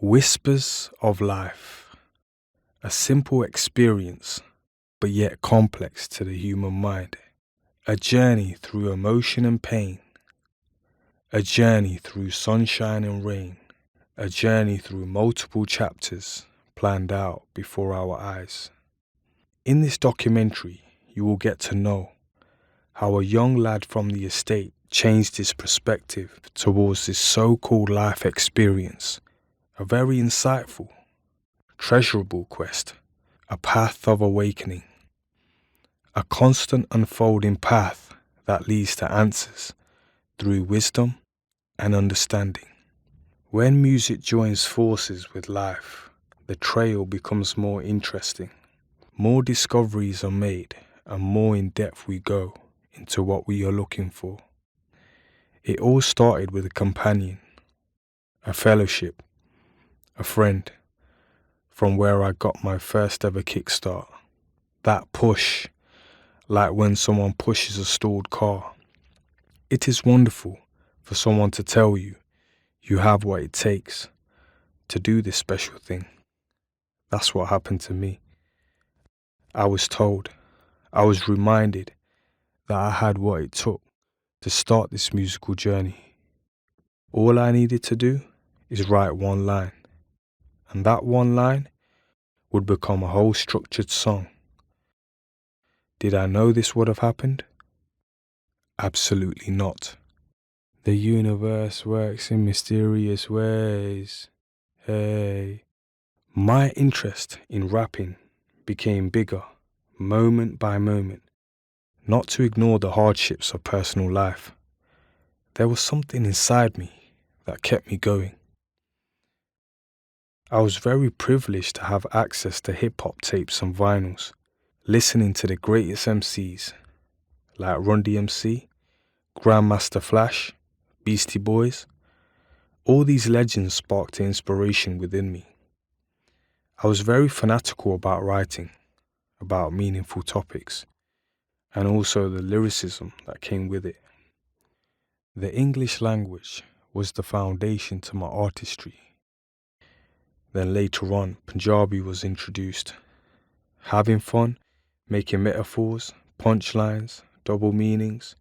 Whispers of life, a simple experience, but yet complex to the human mind. A journey through emotion and pain. A journey through sunshine and rain. A journey through multiple chapters planned out before our eyes. In this documentary, you will get to know how a young lad from the estate changed his perspective towards this so-called life experience. A very insightful, treasurable quest, a path of awakening, a constant unfolding path that leads to answers through wisdom and understanding. When music joins forces with life, the trail becomes more interesting. More discoveries are made and more in depth we go into what we are looking for. It all started with a companion, a fellowship, a friend, from where I got my first ever kickstart. That push, like when someone pushes a stalled car. It is wonderful for someone to tell you you have what it takes to do this special thing. That's what happened to me. I was told, I was reminded that I had what it took to start this musical journey. All I needed to do is write one line, and that one line would become a whole structured song. Did I know this would have happened? Absolutely not. The universe works in mysterious ways. Hey. My interest in rapping became bigger, moment by moment. Not to ignore the hardships of personal life. There was something inside me that kept me going. I was very privileged to have access to hip-hop tapes and vinyls, listening to the greatest MCs like Run DMC, Grandmaster Flash, Beastie Boys. All these legends sparked inspiration within me. I was very fanatical about writing, about meaningful topics, and also the lyricism that came with it. The English language was the foundation to my artistry. Then later on, Punjabi was introduced. Having fun, making metaphors, punchlines, double meanings,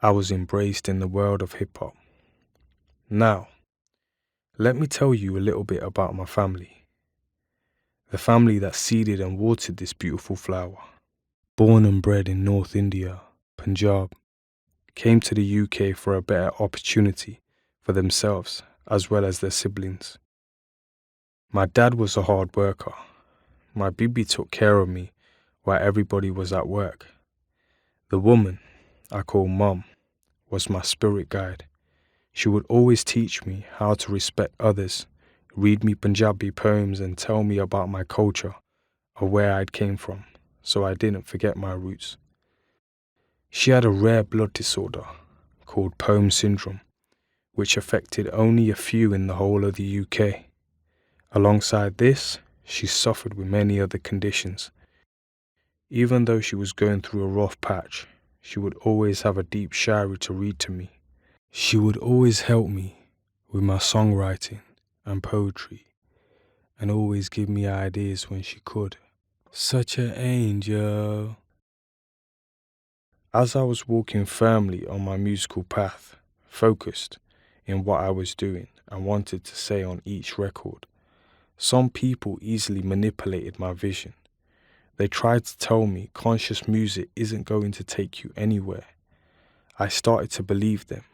I was embraced in the world of hip-hop. Now, let me tell you a little bit about my family. The family that seeded and watered this beautiful flower. Born and bred in North India, Punjab, came to the UK for a better opportunity for themselves as well as their siblings. My dad was a hard worker. My bibi took care of me while everybody was at work. The woman I call Mum was my spirit guide. She would always teach me how to respect others, read me Punjabi poems and tell me about my culture or where I'd came from, so I didn't forget my roots. She had a rare blood disorder called Poem syndrome, which affected only a few in the whole of the UK. Alongside this, she suffered with many other conditions. Even though she was going through a rough patch, she would always have a deep shari to read to me. She would always help me with my songwriting and poetry, and always give me ideas when she could. Such an angel. As I was walking firmly on my musical path, focused in what I was doing and wanted to say on each record, some people easily manipulated my vision. They tried to tell me conscious music isn't going to take you anywhere. I started to believe them.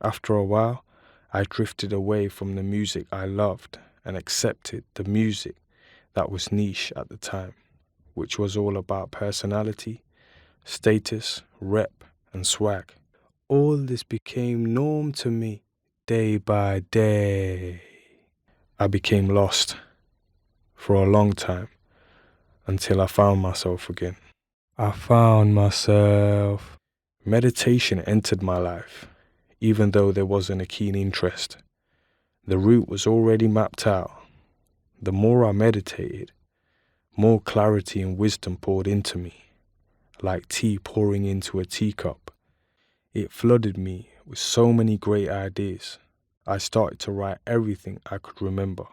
After a while, I drifted away from the music I loved and accepted the music that was niche at the time, which was all about personality, status, rep, and swag. All this became norm to me day by day. I became lost for a long time until I found myself again. I found myself. Meditation entered my life, even though there wasn't a keen interest. The route was already mapped out. The more I meditated, more clarity and wisdom poured into me, like tea pouring into a teacup. It flooded me with so many great ideas. I started to write everything I could remember.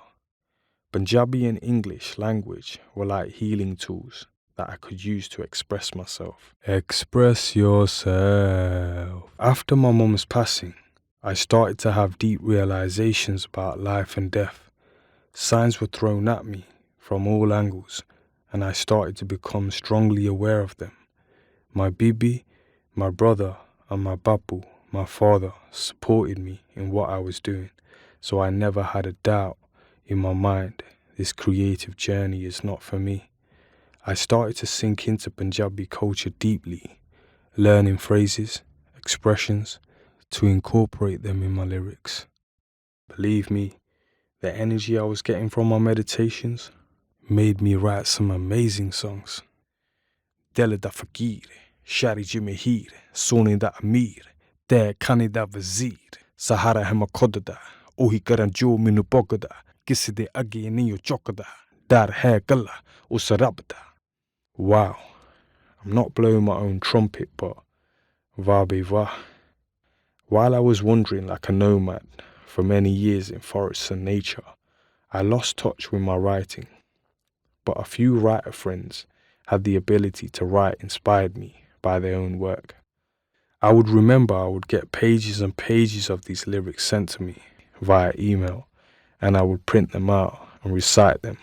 Punjabi and English language were like healing tools that I could use to express myself. Express yourself. After my mum's passing, I started to have deep realizations about life and death. Signs were thrown at me from all angles, and I started to become strongly aware of them. My bibi, my brother, and my bapu, my father, supported me in what I was doing, so I never had a doubt in my mind this creative journey is not for me. I started to sink into Punjabi culture deeply, learning phrases, expressions, to incorporate them in my lyrics. Believe me, the energy I was getting from my meditations made me write some amazing songs. Dela da fakir, shari jimehir, sone da amir, te kani da vazir, sahara hai makodda, ohi karan jo minu bogda, ਕਿਸੇ ਦੇ ਅੱਗੇ ਨਹੀਂ ਝੁਕਦਾ ਡਰ ਹੈ ਕੱਲਾ ਉਸ ਰੱਬ ਦਾ. Wow, I'm not blowing my own trumpet, but va be va. While I was wandering like a nomad for many years in forests and nature, I lost touch with my writing. But a few writer friends had the ability to write inspired me by their own work. I would get pages and pages of these lyrics sent to me via email, and I would print them out and recite them.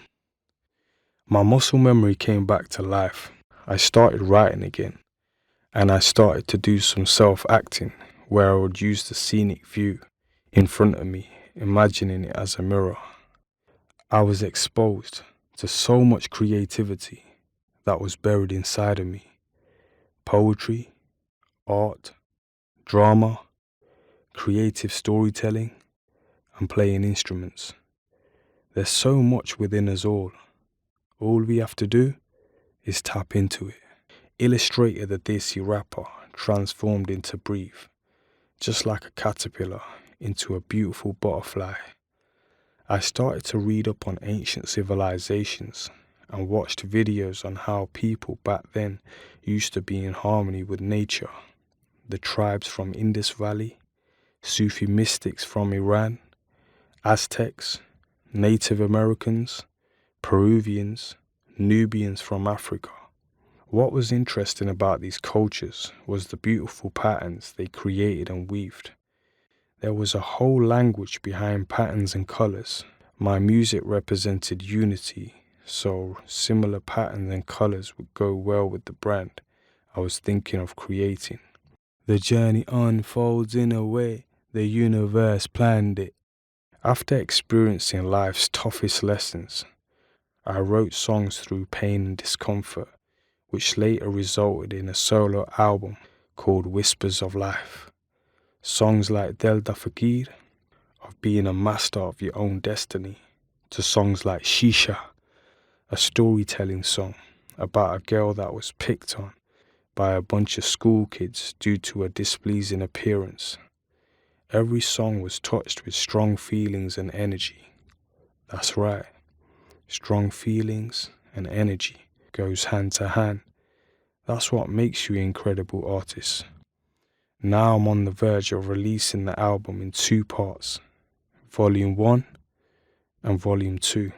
My muscle memory came back to life. I started writing again, and I started to do some self-acting where I would use the scenic view in front of me, imagining it as a mirror. I was exposed to so much creativity that was buried inside of me. Poetry, art, drama, creative storytelling, and playing instruments. There's so much within us all. All we have to do is tap into it. Illustrator the Desi rapper transformed into Breathe, just like a caterpillar into a beautiful butterfly. I started to read up on ancient civilizations and watched videos on how people back then used to be in harmony with nature. The tribes from Indus Valley, Sufi mystics from Iran, Aztecs, Native Americans, Peruvians, Nubians from Africa. What was interesting about these cultures was the beautiful patterns they created and weaved. There was a whole language behind patterns and colors. My music represented unity, so similar patterns and colors would go well with the brand I was thinking of creating. The journey unfolds in a way the universe planned it. After experiencing life's toughest lessons, I wrote songs through pain and discomfort, which later resulted in a solo album called Whispers of Life. Songs like Del da Fakir, of being a master of your own destiny, to songs like Shisha, a storytelling song about a girl that was picked on by a bunch of school kids due to a displeasing appearance. Every song was touched with strong feelings and energy. That's right, strong feelings and energy goes hand to hand. That's what makes you incredible artists. Now I'm on the verge of releasing the album in 2 parts, Volume 1 and Volume 2.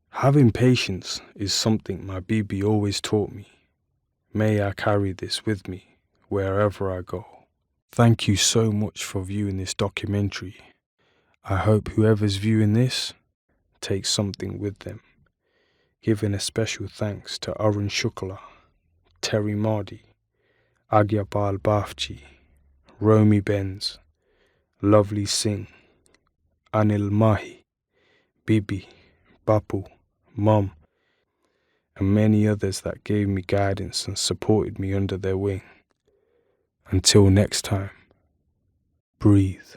Having patience is something my BB always taught me. May I carry this with me wherever I go. Thank you so much for viewing this documentary. I hope whoever's viewing this takes something with them. Giving a special thanks to Arun Shukla, Terry Mardi, Agyapal Bafchi, Romy Benz, Lovely Singh, Anil Mahi, Bibi, Bapu, Mum, and many others that gave me guidance and supported me under their wing. Until next time, breathe.